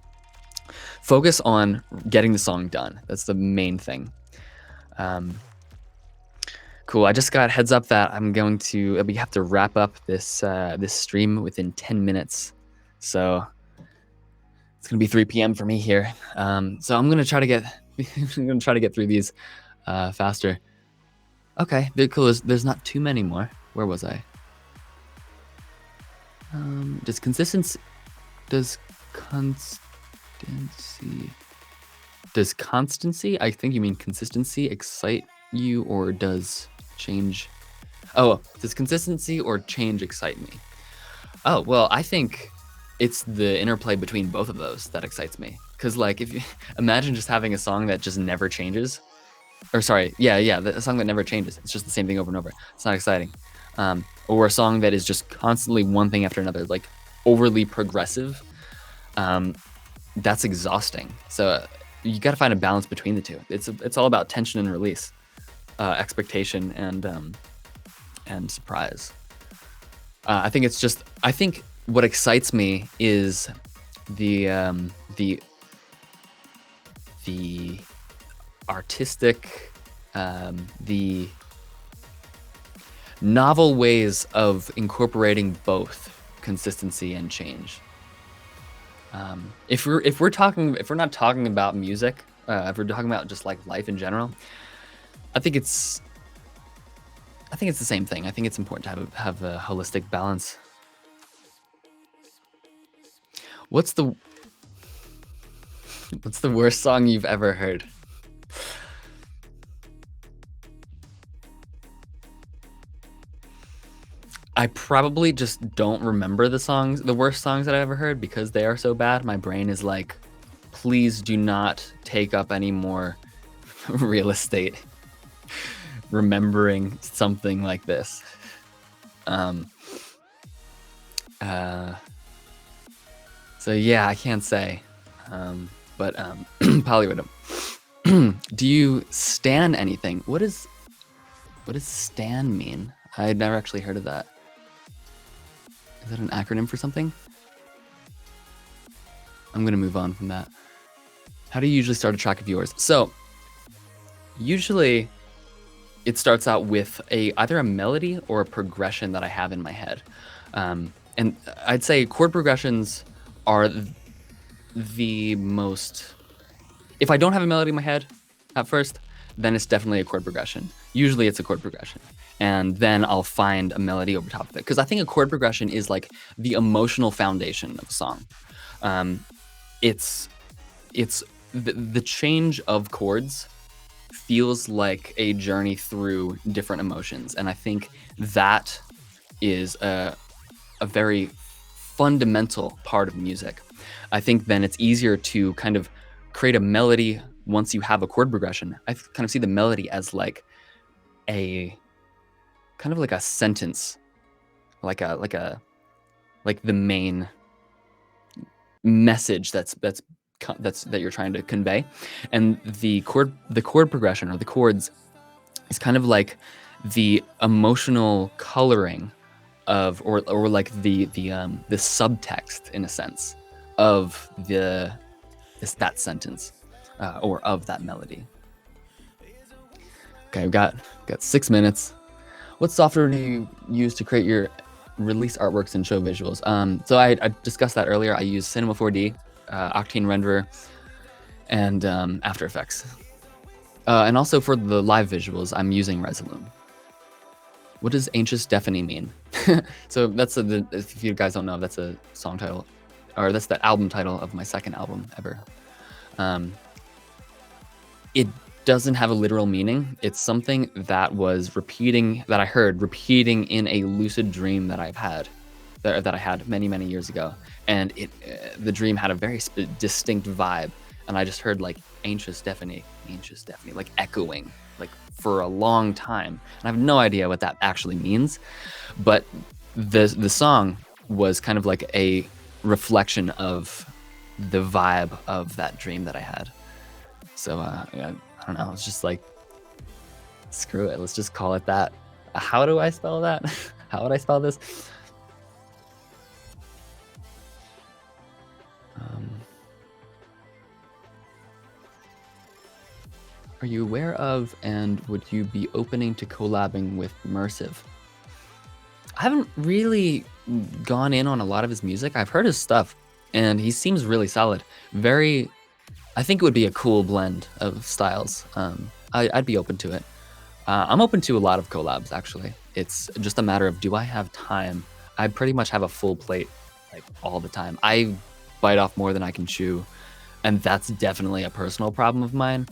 focus on getting the song done. That's the main thing. Cool. I just got heads up that we have to wrap up this stream within 10 minutes. So it's gonna be 3 p.m. for me here. So I'm gonna try to get through these faster. Okay, very cool. There's not too many more. Where was I? Does consistency I think you mean consistency excite you, or does change? Oh, does consistency or change excite me? Oh, well, I think it's the interplay between both of those that excites me. Because like, if you imagine just having a song that just never changes, or sorry, a song that never changes. It's just the same thing over and over. It's not exciting. Or a song that is just constantly one thing after another, like overly progressive. That's exhausting. So you got to find a balance between the two. It's all about tension and release, expectation and surprise. I think what excites me is the artistic, the novel ways of incorporating both consistency and change. If we're not talking about music, if we're talking about just like life in general, I think it's the same thing. I think it's important to have a holistic balance. What's the worst song you've ever heard? I probably just don't remember the worst songs that I've ever heard, because they are so bad. My brain is like, please do not take up any more real estate remembering something like this. So yeah, I can't say. But Polyrhythm. Do you stan anything? What does stan mean? I had never actually heard of that. Is that an acronym for something? I'm gonna move on from that. How do you usually start a track of yours? So usually it starts out with either a melody or a progression that I have in my head. And I'd say chord progressions are the most... If I don't have a melody in my head at first, then it's definitely a chord progression. Usually it's a chord progression. And then I'll find a melody over top of it. Because I think a chord progression is like the emotional foundation of a song. It's the change of chords feels like a journey through different emotions. And I think that is a very fundamental part of music. I think then it's easier to kind of create a melody once you have a chord progression. I kind of see the melody as like a kind of like a sentence, like the main message that you're trying to convey. And the chord progression, or the chords, is kind of like the emotional coloring of, or like the subtext, in a sense, of that sentence, or of that melody. Okay, I've got 6 minutes. What software do you use to create your release artworks and show visuals? So I discussed that earlier. I use Cinema 4D, Octane Renderer, and After Effects. And also for the live visuals, I'm using Resolume. What does Anxious Stephanie mean? So that's if you guys don't know, that's a song title, or that's the album title of my second album ever. It doesn't have a literal meaning. It's something that I heard repeating in a lucid dream that I had many, many years ago. And the dream had a very distinct vibe. And I just heard like Anxious Stephanie, like echoing, like for a long time. And I have no idea what that actually means. But the song was kind of like a reflection of the vibe of that dream that I had. So I don't know, it's just like, screw it, let's just call it that. How do I spell that? How would I spell this? Um, are you aware of and would you be opening to collabing with Mersive? I haven't really gone in on a lot of his music. I've heard his stuff, and he seems really solid. Very, I think it would be a cool blend of styles. I'd be open to it. I'm open to a lot of collabs, actually. It's just a matter of, do I have time? I pretty much have a full plate, like, all the time. I bite off more than I can chew, and that's definitely a personal problem of mine.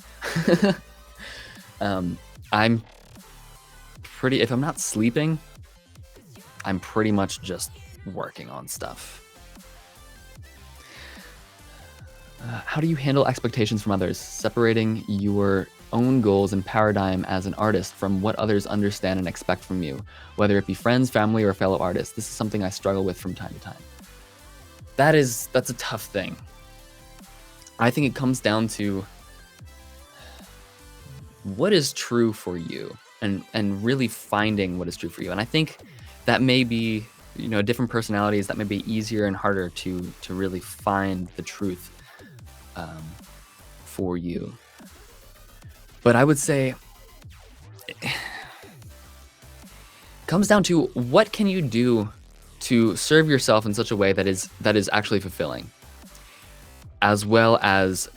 I'm pretty, if I'm not sleeping, I'm pretty much just working on stuff. How do you handle expectations from others, separating your own goals and paradigm as an artist from what others understand and expect from you, whether it be friends, family, or fellow artists? This is something I struggle with from time to time. That's a tough thing. I think it comes down to what is true for you, and really finding what is true for you. And I think that may be, different personalities, that may be easier and harder to really find the truth for you. But I would say it comes down to, what can you do to serve yourself in such a way that is actually fulfilling, as well as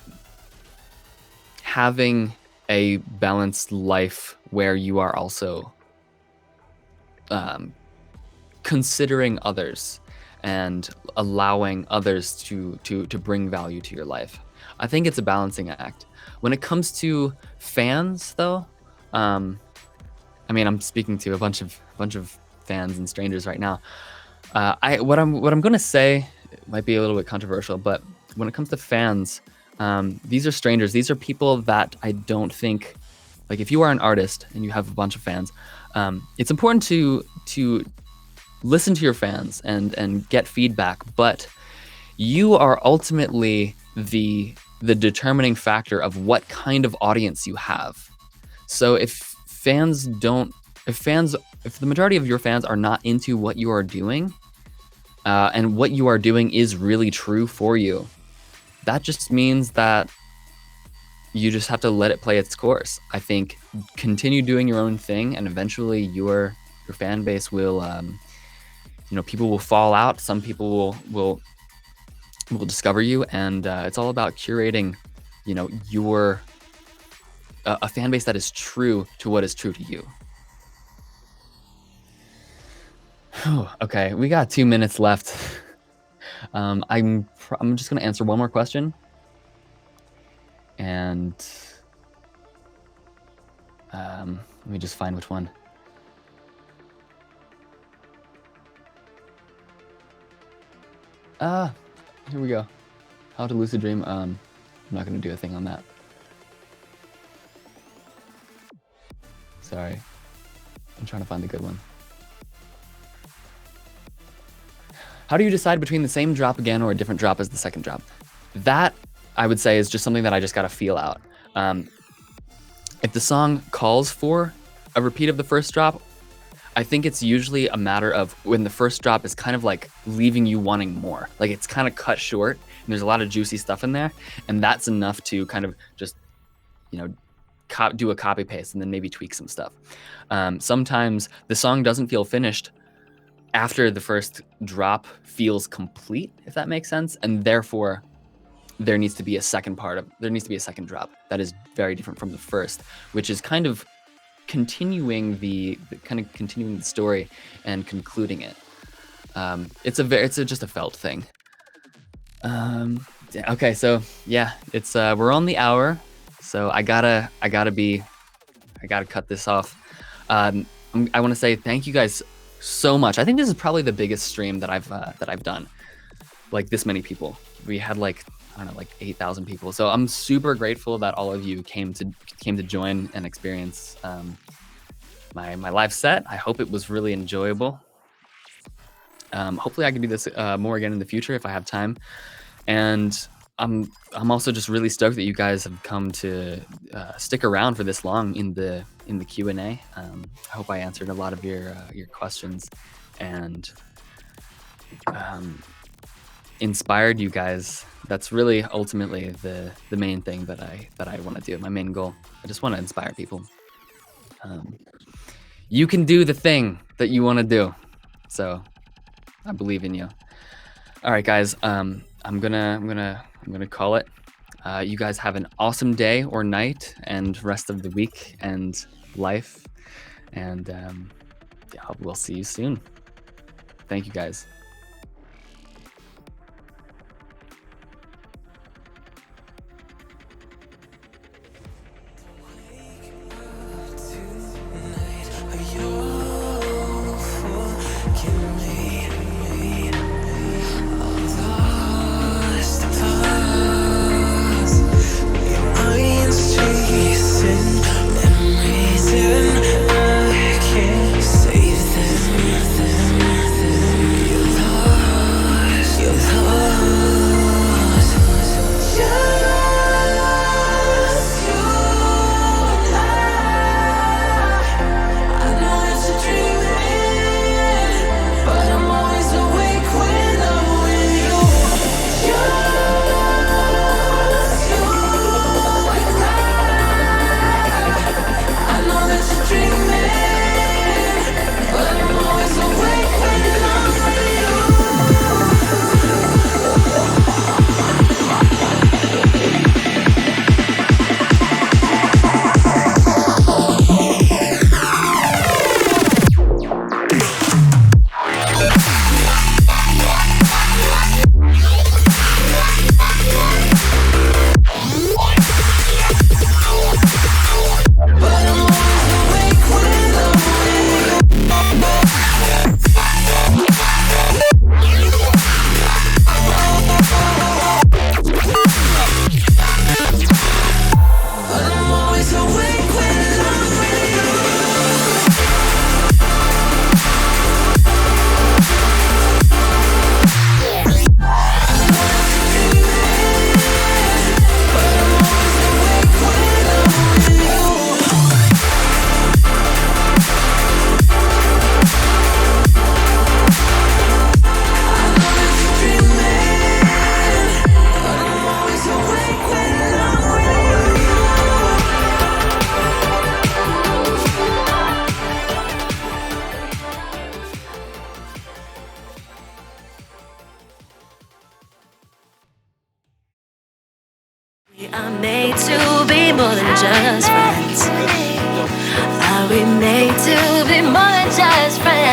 having a balanced life where you are also considering others and allowing others to bring value to your life. I think it's a balancing act. When it comes to fans, though, I mean, I'm speaking to a bunch of fans and strangers right now. What I'm gonna say might be a little bit controversial, but when it comes to fans, these are strangers. These are people that I don't think, like, if you are an artist and you have a bunch of fans, it's important to listen to your fans and get feedback, but you are ultimately the determining factor of what kind of audience you have. So if the majority of your fans are not into what you are doing, and what you are doing is really true for you, that just means that you just have to let it play its course. I think continue doing your own thing, and eventually your fan base will, people will fall out. Some people will discover you, and it's all about curating, your a fan base that is true to what is true to you. Okay, we got 2 minutes left. I'm just gonna answer one more question, and let me just find which one. Here we go. How to lucid dream. I'm not gonna do a thing on that. Sorry, I'm trying to find the good one. How do you decide between the same drop again or a different drop as the second drop? That, I would say, is just something that I just gotta feel out. If the song calls for a repeat of the first drop, I think it's usually a matter of when the first drop is kind of like leaving you wanting more. Like, it's kind of cut short and there's a lot of juicy stuff in there, and that's enough to kind of just, do a copy paste and then maybe tweak some stuff. Sometimes the song doesn't feel finished after the first drop feels complete, if that makes sense, and therefore there needs to be a second drop that is very different from the first, which is kind of continuing the story and concluding it. It's just a felt thing. Okay, so yeah, it's we're on the hour, so I gotta cut this off. I want to say thank you guys so much. I think this is probably the biggest stream that I've done. Like, this many people. We had like 8,000 people. So I'm super grateful that all of you came to join and experience my live set. I hope it was really enjoyable. Hopefully I can do this more again in the future if I have time. And I'm also just really stoked that you guys have come to stick around for this long in the in the Q&A. I hope I answered a lot of your questions and inspired you guys. That's really ultimately the main thing that I want to do. My main goal. I just want to inspire people. You can do the thing that you want to do. So I believe in you. All right, guys. I'm gonna call it. You guys have an awesome day or night and rest of the week and life. And yeah, we'll see you soon. Thank you, guys. We are made to be more than just friends. Are we made to be more than just friends?